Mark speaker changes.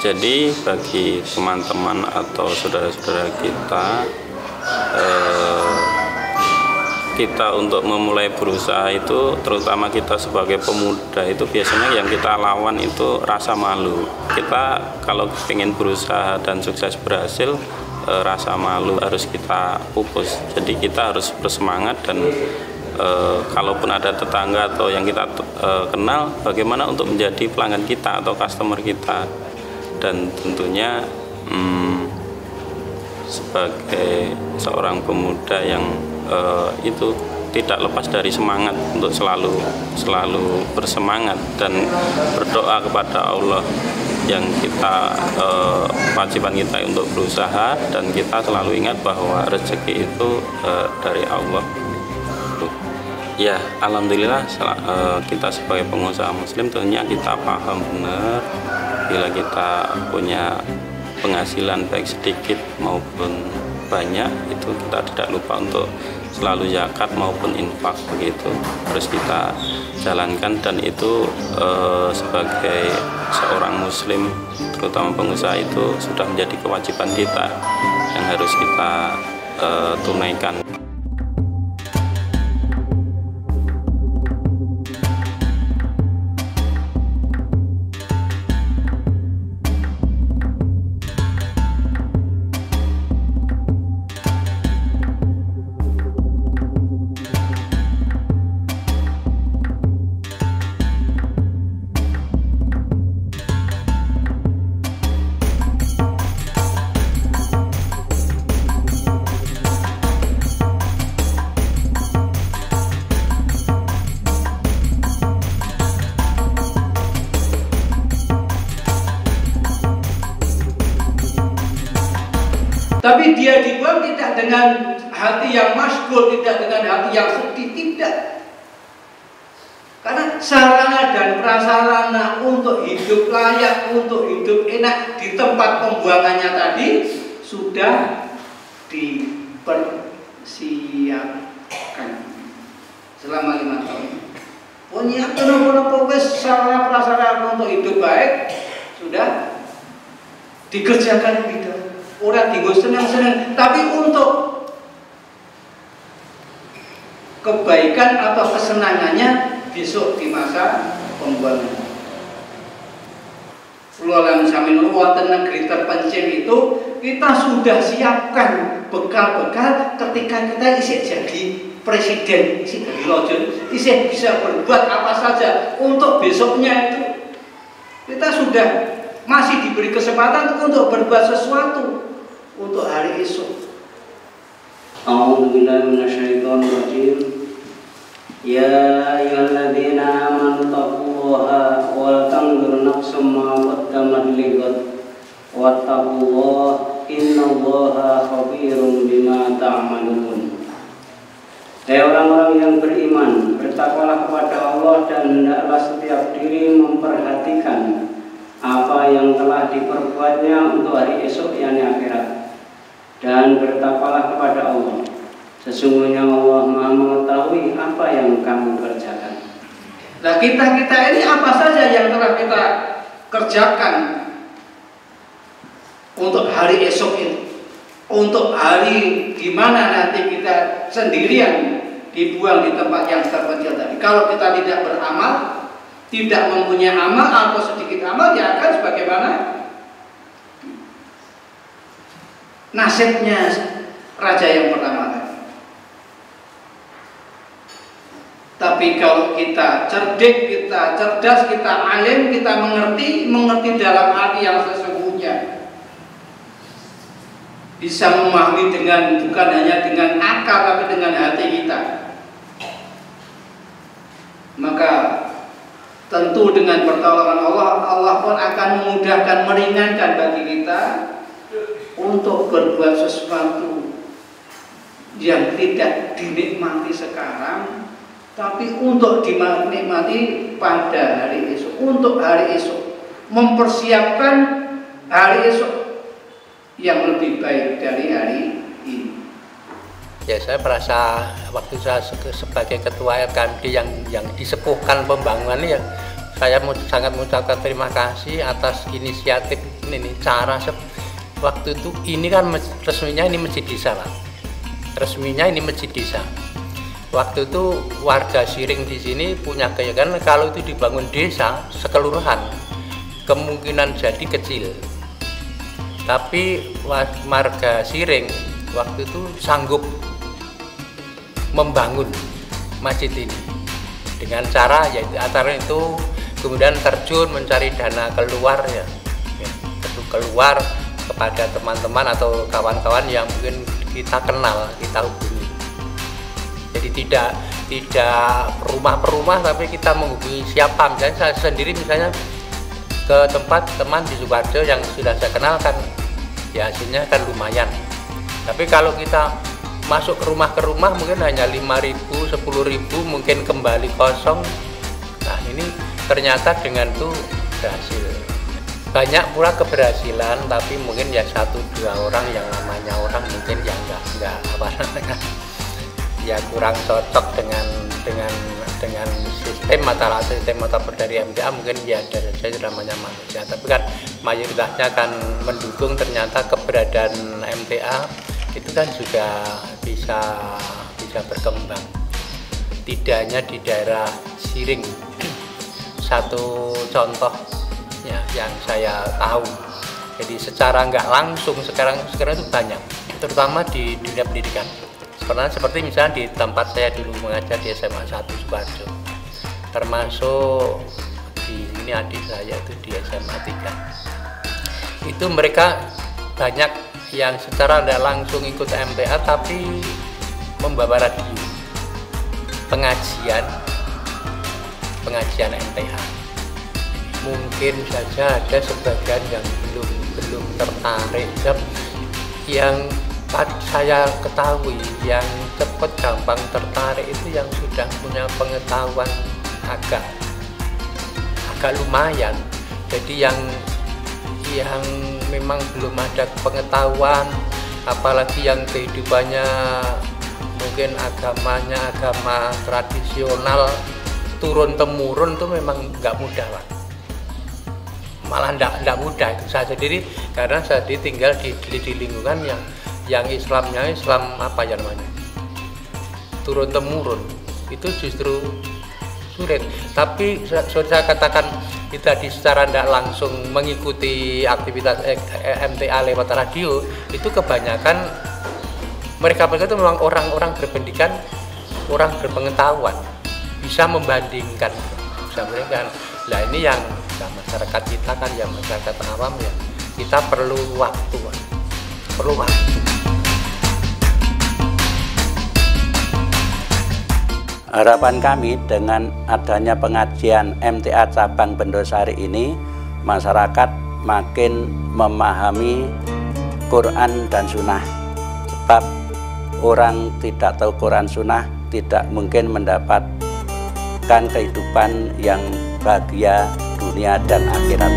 Speaker 1: Jadi bagi teman-teman atau saudara-saudara kita untuk memulai berusaha itu, terutama kita sebagai pemuda itu biasanya yang kita lawan itu rasa malu. Kita kalau ingin berusaha dan sukses berhasil, rasa malu harus kita pupus. Jadi kita harus bersemangat dan kalaupun ada tetangga atau yang kita kenal, bagaimana untuk menjadi pelanggan kita atau customer kita. Dan tentunya sebagai seorang pemuda yang itu tidak lepas dari semangat untuk selalu bersemangat dan berdoa kepada Allah, yang kita kewajiban kita untuk berusaha, dan kita selalu ingat bahwa rezeki itu dari Allah. Ya, alhamdulillah kita sebagai pengusaha muslim tentunya kita paham benar bila kita punya penghasilan baik sedikit maupun banyak, itu kita tidak lupa untuk selalu zakat maupun infak, begitu harus kita jalankan. Dan itu sebagai seorang muslim terutama pengusaha itu sudah menjadi kewajiban kita yang harus kita tunaikan.
Speaker 2: Tapi dia dibuang tidak dengan hati yang masyghul, tidak dengan hati yang sedih, tidak. Karena sarana dan prasarana untuk hidup layak, untuk hidup enak di tempat pembuangannya tadi sudah dipersiapkan selama 5 tahun. Menyiapkan apa-apa sarana prasarana untuk hidup baik sudah dikerjakan di dalam. Orang tinggal senang-senang, tapi untuk kebaikan atau kesenangannya besok di masa pembuangan. Pulau Samin wonten negeri terpencil itu kita sudah siapkan bekal-bekal ketika kita isih jadi presiden, isih jadi raja, isih bisa berbuat apa saja untuk besoknya itu. Kita sudah masih diberi kesempatan untuk berbuat sesuatu untuk hari esok.
Speaker 3: A'udzubillahi minasyaitonirrajim. Ya ayyuhalladzina amanu taqullaha wal tanzur nafsum ma qaddamat lighad wattaqullaha innallaha khabirum bima ta'malun. Hai orang-orang yang beriman, bertakwalah kepada Allah dan hendaklah setiap diri memperhatikan apa yang telah diperbuatnya untuk hari esok, yakni akhirat. Dan bertakwalah kepada Allah, sesungguhnya Allah Maha mengetahui apa yang kamu kerjakan.
Speaker 2: Nah, kita ini apa saja yang telah kita kerjakan untuk hari esok ini, untuk hari di mana nanti kita sendirian dibuang di tempat yang terpencil tadi. Kalau kita tidak beramal, tidak mempunyai amal atau sedikit amal, ya akan sebagaimana nasibnya raja yang pertama tadi. Tapi kalau kita cerdik, kita cerdas, kita alim, kita mengerti dalam arti yang sesungguhnya, bisa memahami dengan bukan hanya dengan akal tapi dengan hati kita, maka tentu dengan pertolongan Allah, Allah pun akan memudahkan, meringankan bagi kita untuk berbuat sesuatu yang tidak dinikmati sekarang, tapi untuk dinikmati pada hari esok. Untuk hari esok, mempersiapkan hari esok yang lebih baik dari hari ini.
Speaker 4: Ya, saya merasa waktu saya sebagai ketua RKMD yang disepuhkan pembangunan ini, ya saya sangat mengucapkan terima kasih atas inisiatif ini cara waktu itu ini kan resminya ini masjid desa Pak. Resminya ini masjid desa. Waktu itu warga Siring di sini punya keyakinan kalau itu dibangun desa sekelurahan kemungkinan jadi kecil. Tapi warga Siring waktu itu sanggup membangun masjid ini dengan cara yaitu antara itu kemudian terjun mencari dana keluar keluar kepada teman-teman atau kawan-kawan yang mungkin kita kenal, kita hubungi. Jadi tidak rumah per rumah, tapi kita menghubungi siapa. Misalnya saya sendiri misalnya ke tempat teman di Sukoharjo yang sudah saya kenal kan, ya hasilnya kan lumayan. Tapi kalau kita masuk ke rumah mungkin hanya 5.000, 10.000, mungkin kembali kosong. Nah ini ternyata dengan itu berhasil. Banyak pula keberhasilan, tapi mungkin ya 1-2 orang yang namanya orang mungkin yang enggak apa namanya ya kurang cocok dengan sistem atau dari MTA, mungkin ya ada saja namanya manusia. Tapi kan mayoritasnya kan mendukung, ternyata keberadaan MTA itu kan juga bisa berkembang. Tidak hanya di daerah Siring. Satu contoh yang saya tahu, jadi secara nggak langsung sekarang itu banyak, terutama di dunia pendidikan. Seperti misalnya di tempat saya dulu mengajar di SMA 1 Sukoharjo, termasuk di ini adik saya itu di SMA 3. Itu mereka banyak yang secara nggak langsung ikut MTA tapi membawa radio pengajian MTA. Mungkin saja ada sebagian yang belum tertarik. Yang saya ketahui yang cepat gampang tertarik itu yang sudah punya pengetahuan agak lumayan. Jadi yang memang belum ada pengetahuan, apalagi yang kehidupannya mungkin agamanya agama tradisional turun temurun itu memang nggak mudah Pak. Malah tidak mudah. Itu saya sendiri, karena saya tinggal di lingkungan yang Islamnya Islam apa ya namanya turun temurun, itu justru sulit. Tapi saya katakan kita secara tidak langsung mengikuti aktivitas MTA lewat radio, itu kebanyakan mereka itu memang orang-orang berpendidikan, orang berpengetahuan, bisa membandingkan. Nah ini yang masyarakat kita kan, ya masyarakat awam ya, kita perlu waktu.
Speaker 5: Harapan kami dengan adanya pengajian MTA cabang Bendosari ini, masyarakat makin memahami Quran dan Sunnah. Sebab orang tidak tahu Quran Sunnah tidak mungkin mendapatkan kehidupan yang bahagia dunia dan akhirat.